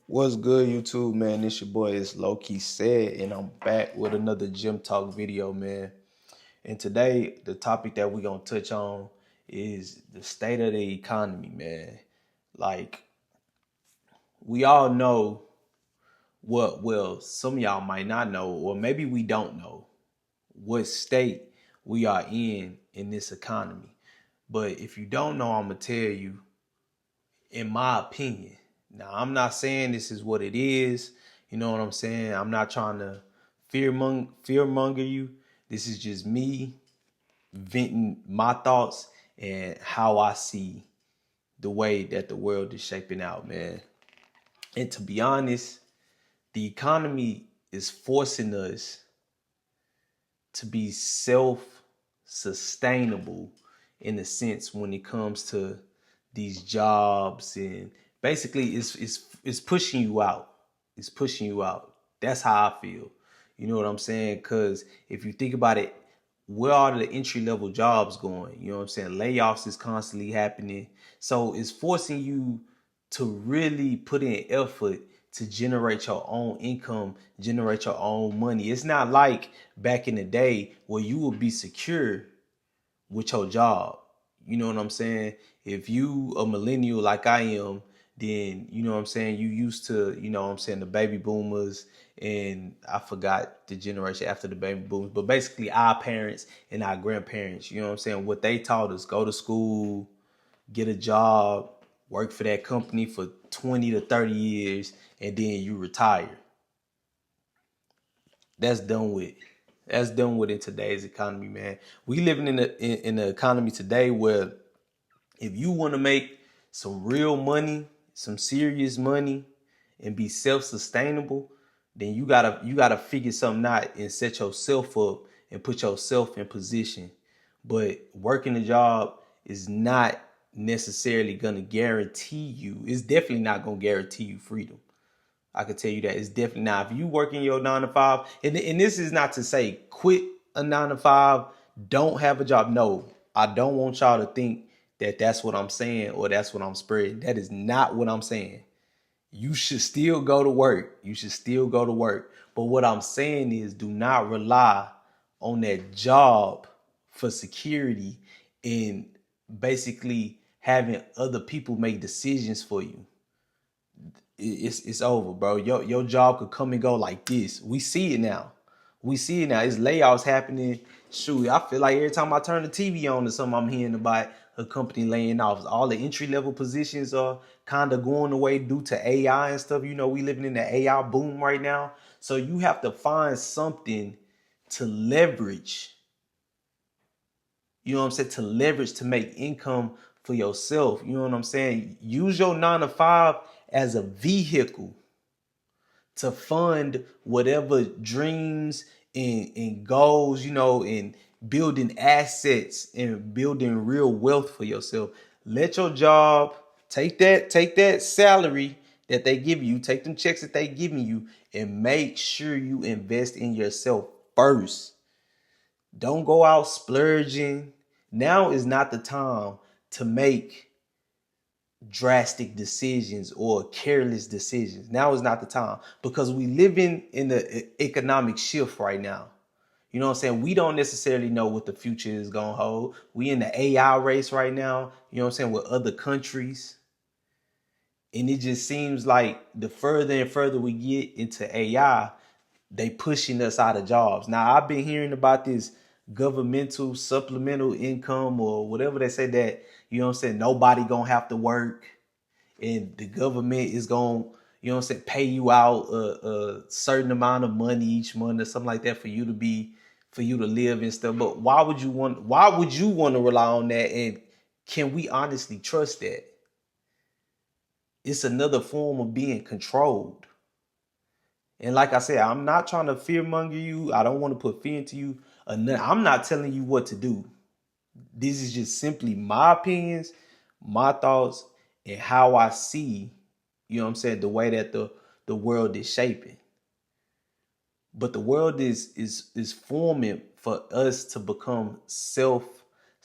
What's good, YouTube, man? It's your boy, Its.lowkeyced, and I'm back with another Gym Talk video, man. And today, the topic that we're going to touch on is the state of the economy, man. Like, we all know well, some of y'all might not know, or maybe we don't know what state we are in this economy. But if you don't know, I'm going to tell you, in my opinion. Now, I'm not saying this is what it is. You know what I'm saying? I'm not trying to fearmonger you. This is just me venting my thoughts and how I see the way that the world is shaping out, man. And to be honest, the economy is forcing us to be self-sustainable in a sense when it comes to these jobs, and basically it's pushing you out. It's pushing you out. That's how I feel. You know what I'm saying? Because if you think about it, where are the entry level jobs going? You know what I'm saying? Layoffs is constantly happening. So it's forcing you to really put in effort to generate your own income, generate your own money. It's not like back in the day where you would be secure with your job. You know what I'm saying? If you a millennial like I am, then you know what I'm saying, you used to, you know what I'm saying, the baby boomers, and I forgot the generation after the baby boomers, but basically our parents and our grandparents, you know what I'm saying, what they taught us: go to school, get a job, work for that company for 20 to 30 years, and then you retire. That's done with. That's done with in today's economy, man. We living in the economy today where if you want to make some real money, some serious money, and be self-sustainable, then you gotta figure something out and set yourself up and put yourself in position. But working a job is not necessarily gonna guarantee you. It's definitely not gonna guarantee you freedom. I can tell you that. It's definitely not. If you work in your 9 to 5, and this is not to say quit a 9 to 5, don't have a job. No, I don't want y'all to think that that's what I'm saying or that's what I'm spreading. That is not what I'm saying. You should still go to work. You should still go to work. But what I'm saying is, do not rely on that job for security and basically having other people make decisions for you. It's over, bro. Your job could come and go like this. We see it now. We see it now. It's layoffs happening. Shoot, I feel like every time I turn the TV on or something, I'm hearing about a company laying off. All the entry level positions are kind of going away due to AI and stuff. You know, we living in the AI boom right now. So you have to find something to leverage. You know what I'm saying? To leverage to make income for yourself. You know what I'm saying? Use your 9 to 5 as a vehicle to fund whatever dreams and goals, you know, and building assets and building real wealth for yourself. Let your job take that salary that they give you, take them checks that they giving you, and make sure you invest in yourself first. Don't go out splurging. Now is not the time to make drastic decisions or careless decisions. Now is not the time, because we living in the economic shift right now. You know what I'm saying? We don't necessarily know what the future is going to hold. We in the AI race right now, you know what I'm saying, with other countries. And it just seems like the further and further we get into AI, they pushing us out of jobs. Now, I've been hearing about this governmental supplemental income or whatever they say, that, you know what I'm saying, nobody gonna have to work and the government is gonna, you know what I'm saying, pay you out a certain amount of money each month or something like that for you to live and stuff. But why would you want to rely on that? And can we honestly trust that? It's another form of being controlled. And like I said, I'm not trying to fearmonger you. I don't want to put fear into you. I'm not telling you what to do. This is just simply my opinions, my thoughts, and how I see, you know what I'm saying, the way that the world is shaping. But the world is forming for us to become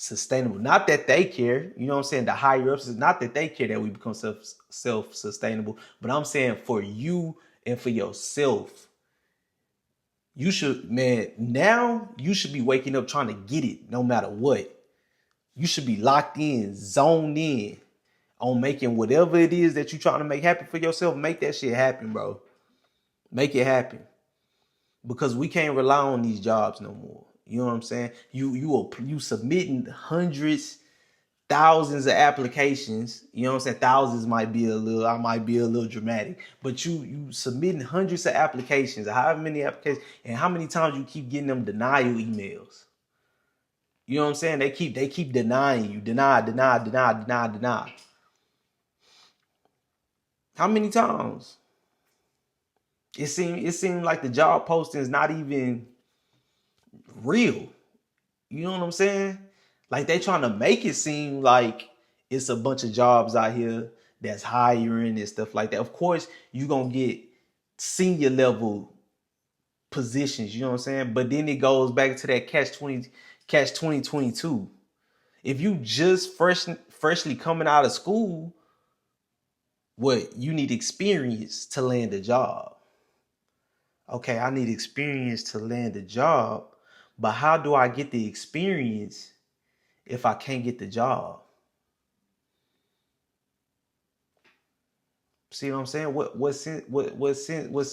sustainable. Not that they care, you know what I'm saying? The higher ups is not that they care that we become self-sustainable, but I'm saying for you and for yourself, you should, man, now you should be waking up trying to get it no matter what. You should be locked in, zoned in on making whatever it is that you're trying to make happen for yourself. Make that shit happen, bro. Make it happen. Because we can't rely on these jobs no more. You know what I'm saying? You submitting hundreds, thousands of applications. You know what I'm saying? Thousands might be I might be a little dramatic, but you submitting hundreds of applications, however many applications, and how many times you keep getting them denial emails. You know what I'm saying? They keep denying you, deny. How many times? It seemed like the job posting is not even real. You know what I'm saying? Like they trying to make it seem like it's a bunch of jobs out here that's hiring and stuff like that. Of course, you're gonna get senior level positions, you know what I'm saying? But then it goes back to that catch 2022. If you just freshly coming out of school, what you need experience to land a job. Okay, I need experience to land a job, but how do I get the experience if I can't get the job? See what I'm saying? What sense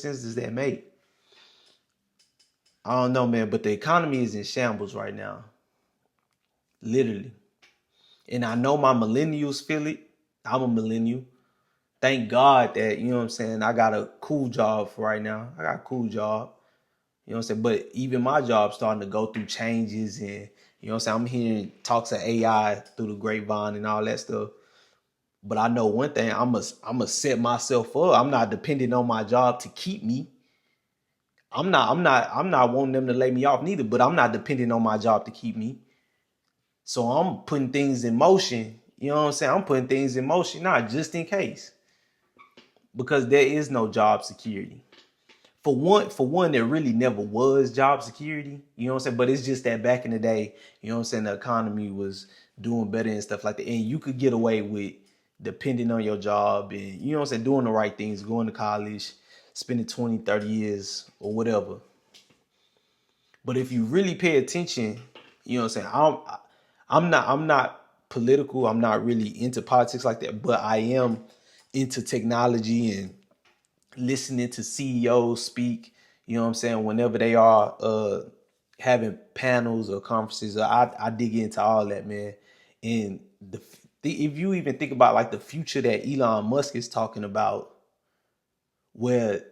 does that make? I don't know, man, but the economy is in shambles right now. Literally. And I know my millennials feel it. I'm a millennial. Thank God that, you know what I'm saying, I got a cool job for right now. I got a cool job. You know what I'm saying? But even my job's starting to go through changes, and you know what I'm saying, I'm hearing talks of AI through the grapevine and all that stuff. But I know one thing, I'm gonna set myself up. I'm not depending on my job to keep me. I'm not wanting them to lay me off neither, but I'm not depending on my job to keep me. So I'm putting things in motion. You know what I'm saying? I'm putting things in motion, not just in case. Because there is no job security. For one, there really never was job security. You know what I'm saying? But it's just that back in the day, you know what I'm saying, the economy was doing better and stuff like that. And you could get away with depending on your job and, you know what I'm saying, doing the right things, going to college, spending 20, 30 years or whatever. But if you really pay attention, you know what I'm saying, I'm not political. I'm not really into politics like that, but I am into technology and listening to CEOs speak, you know what I'm saying, whenever they are having panels or conferences. I dig into all that, man. And if you even think about like the future that Elon Musk is talking about, where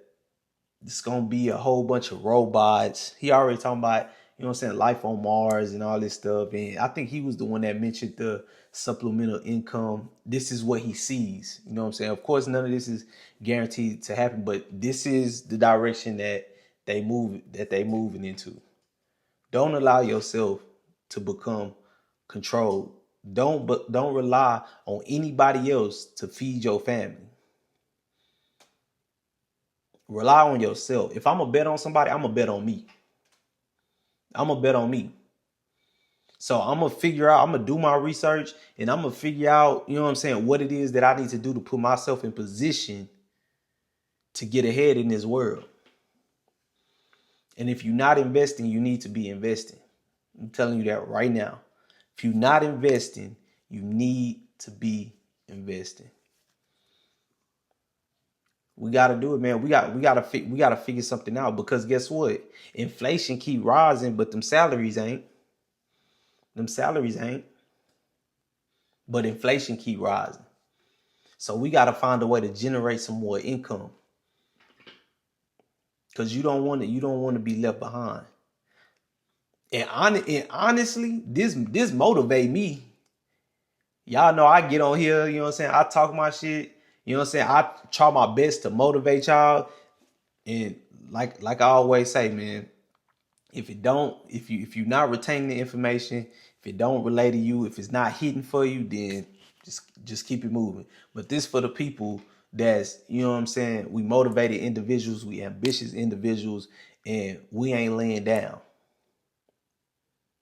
it's gonna be a whole bunch of robots. He already talking about, you know what I'm saying, life on Mars and all this stuff. And I think he was the one that mentioned the supplemental income. This is what he sees. You know what I'm saying? Of course, none of this is guaranteed to happen, but this is the direction that they moving into. Don't allow yourself to become controlled. Don't rely on anybody else to feed your family. Rely on yourself. If I'm gonna bet on somebody, I'm gonna bet on me. I'm gonna bet on me. So I'm gonna figure out, I'm gonna do my research and I'm gonna figure out, you know what I'm saying, what it is that I need to do to put myself in position to get ahead in this world. And if you're not investing, you need to be investing. I'm telling you that right now. If you're not investing, you need to be investing. We gotta do it, man. We gotta figure something out, because guess what? Inflation keep rising, but them salaries ain't. But inflation keep rising. So we gotta find a way to generate some more income. Cause you don't want to be left behind. And honestly, this motivate me. Y'all know I get on here, you know what I'm saying? I talk my shit. You know what I'm saying? I try my best to motivate y'all. And like I always say, man, if you're not retaining the information, if it don't relate to you, if it's not hitting for you, then just keep it moving. But this for the people that's, you know what I'm saying, we motivated individuals, we ambitious individuals, and we ain't laying down.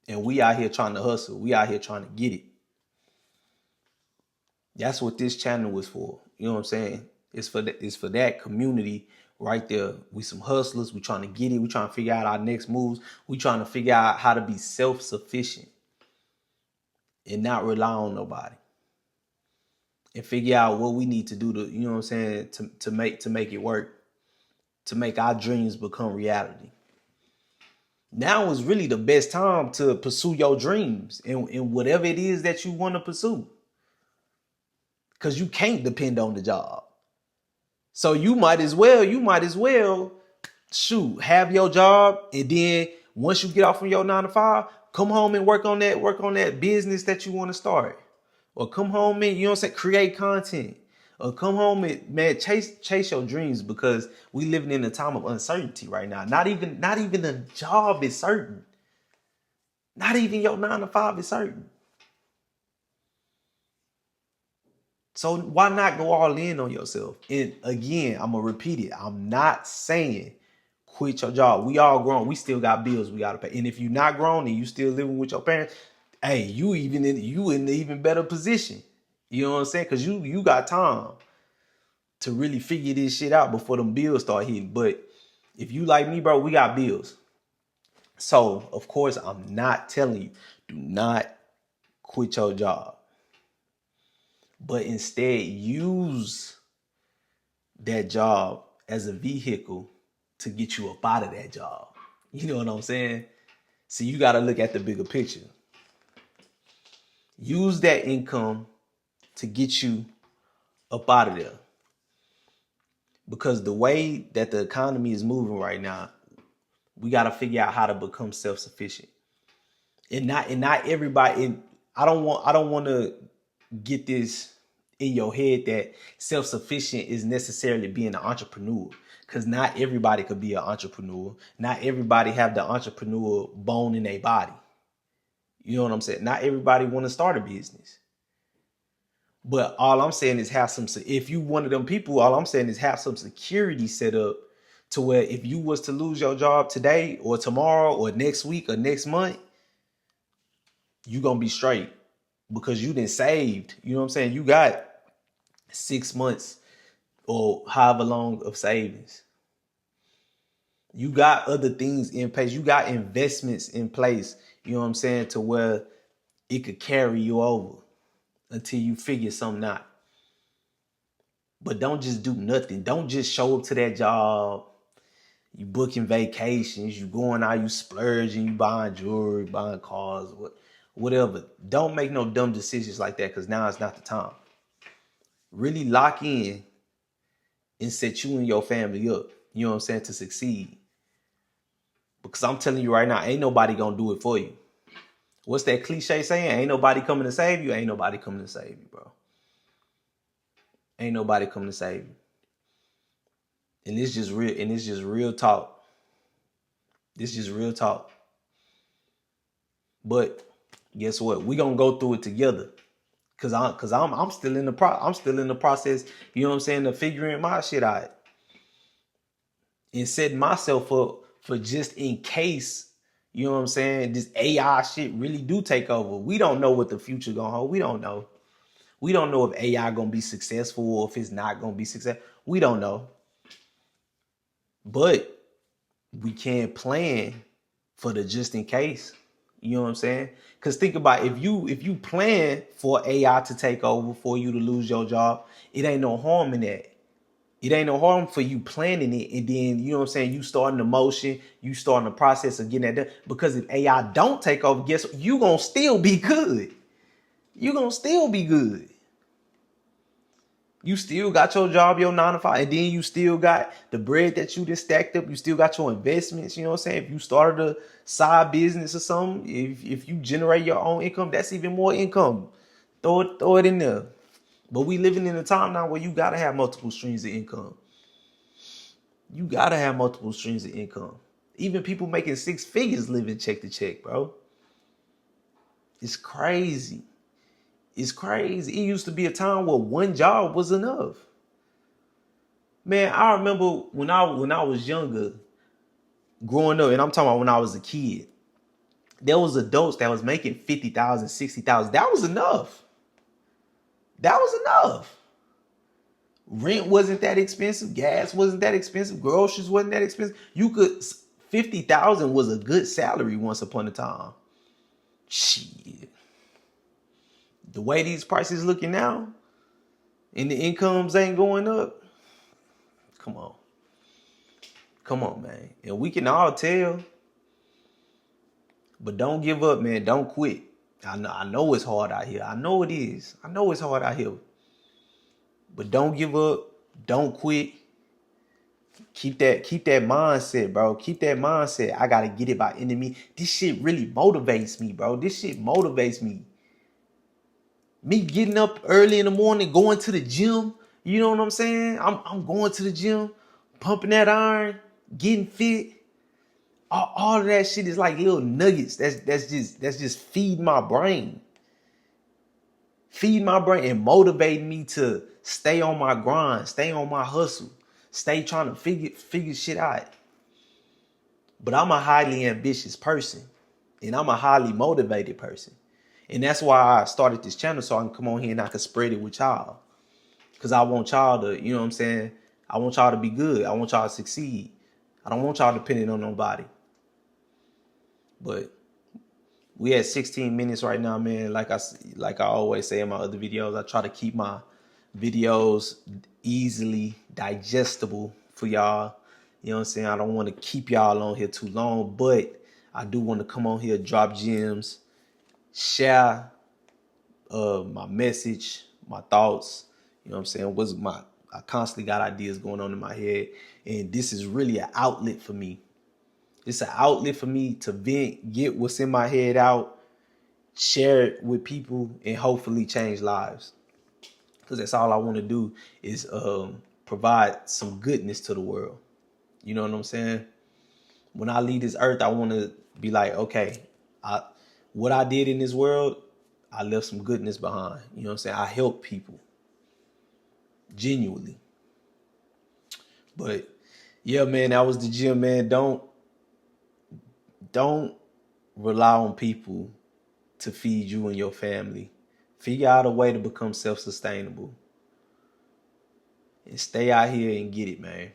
And we out here trying to hustle. We out here trying to get it. That's what this channel was for. You know what I'm saying? It's for that community right there. We some hustlers. We trying to get it. We trying to figure out our next moves. We trying to figure out how to be self-sufficient and not rely on nobody. And figure out what we need to do to, you know what I'm saying, to make it work. To make our dreams become reality. Now is really the best time to pursue your dreams and whatever it is that you want to pursue. Because you can't depend on the job. So you might as well, shoot, have your job. And then once you get off from your 9 to 5, come home and work on that business that you want to start. Or come home and, you know what I'm saying, create content. Or come home and, man, chase your dreams, because we living in a time of uncertainty right now. Not even a job is certain. Not even your 9 to 5 is certain. So why not go all in on yourself? And again, I'm going to repeat it. I'm not saying quit your job. We all grown. We still got bills we got to pay. And if you're not grown and you still living with your parents, hey, you in an even better position. You know what I'm saying? Because you got time to really figure this shit out before them bills start hitting. But if you like me, bro, we got bills. So, of course, I'm not telling you, do not quit your job. But instead, use that job as a vehicle to get you up out of that job. You know what I'm saying? So you got to look at the bigger picture. Use that income to get you up out of there. Because the way that the economy is moving right now, we got to figure out how to become self-sufficient. And not everybody, and I don't want to get this in your head that self-sufficient is necessarily being an entrepreneur, because not everybody could be an entrepreneur. Not everybody have the entrepreneur bone in their body. You know what I'm saying? Not everybody want to start a business. But all I'm saying is if you one of them people, all I'm saying is have some security set up to where if you was to lose your job today or tomorrow or next week or next month, you gonna be straight, because you done saved. You know what I'm saying? You got 6 months or however long of savings. You got other things in place. You got investments in place, you know what I'm saying, to where it could carry you over until you figure something out. But don't just do nothing. Don't just show up to that job. You booking vacations, you going out, you splurging, you buying jewelry, buying cars, whatever. Don't make no dumb decisions like that, because now it's not the time. Really lock in and set you and your family up, you know what I'm saying, to succeed. Because I'm telling you right now, ain't nobody gonna do it for you. What's that cliche saying? Ain't nobody coming to save you. Ain't nobody coming to save you, bro. Ain't nobody coming to save you. And it's just real talk. This just real talk. But guess what? We gonna go through it together. Cause I'm still in the process, you know what I'm saying, of figuring my shit out. And setting myself up for just in case, you know what I'm saying, this AI shit really do take over. We don't know what the future gonna hold. We don't know. We don't know if AI gonna be successful or if it's not gonna be successful. We don't know. But we can plan for the just in case. You know what I'm saying? Because think about it, if you plan for AI to take over, for you to lose your job, it ain't no harm in that. It ain't no harm for you planning it, and then, you know what I'm saying, you starting the motion, you starting the process of getting that done. Because if AI don't take over, guess what? You gonna still be good. You gonna still be good. You still got your job, your 9 to 5, and then you still got the bread that you just stacked up. You still got your investments, you know what I'm saying? If you started a side business or something, if you generate your own income, that's even more income. Throw it in there. But we living in a time now where you gotta have multiple streams of income. You gotta have multiple streams of income. Even people making 6 figures living check to check, bro. It's crazy. It's crazy. It used to be a time where one job was enough. Man, I remember when I was younger, growing up, and I'm talking about when I was a kid, there was adults that was making 50,000, 60,000. That was enough. That was enough. Rent wasn't that expensive. Gas wasn't that expensive. Groceries wasn't that expensive. 50,000 was a good salary once upon a time. Shit. The way these prices looking now, and the incomes ain't going up. Come on. Come on, man. And we can all tell. But don't give up, man. Don't quit. I know it's hard out here. I know it is. I know it's hard out here. But don't give up. Don't quit. Keep that mindset, bro. Keep that mindset. I gotta get it by enemy. This shit really motivates me, bro. This shit motivates me. Me getting up early in the morning, going to the gym. You know what I'm saying? I'm going to the gym, pumping that iron, getting fit. All of that shit is like little nuggets. That's just feeding my brain. Feed my brain and motivate me to stay on my grind, stay on my hustle, stay trying to figure shit out. But I'm a highly ambitious person, and I'm a highly motivated person. And that's why I started this channel, so I can come on here and I can spread it with y'all. Because I want y'all to, you know what I'm saying? I want y'all to be good. I want y'all to succeed. I don't want y'all depending on nobody. But we at 16 minutes right now, man. Like I always say in my other videos, I try to keep my videos easily digestible for y'all. You know what I'm saying? I don't want to keep y'all on here too long, but I do want to come on here, drop gems, share my message, my thoughts. You know what I'm saying? I constantly got ideas going on in my head, and this is really an outlet for me. It's an outlet for me to vent, get what's in my head out, share it with people, and hopefully change lives. Because that's all I want to do is provide some goodness to the world. You know what I'm saying? When I leave this earth, I want to be like, okay, what I did in this world, I left some goodness behind. You know what I'm saying? I help people. Genuinely. But yeah, man, that was the gym, man. Don't rely on people to feed you and your family. Figure out a way to become self-sustainable. And stay out here and get it, man.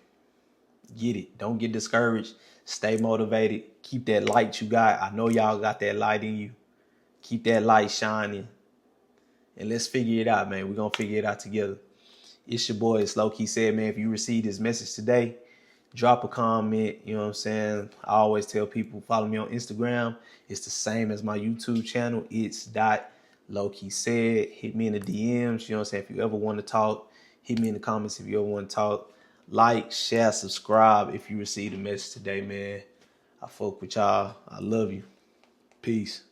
Get it. Don't get discouraged. Stay motivated. Keep that light you got. I know y'all got that light in you. Keep that light shining. And let's figure it out, man. We're going to figure it out together. It's your boy, Its.lowkeyced, man. If you received this message today, drop a comment. You know what I'm saying? I always tell people, follow me on Instagram. It's the same as my YouTube channel. Its.lowkeyced. Hit me in the DMs. You know what I'm saying? If you ever want to talk, hit me in the comments if you ever want to talk. Like, share, subscribe if you received a message today, man. I fuck with y'all. I love you. Peace.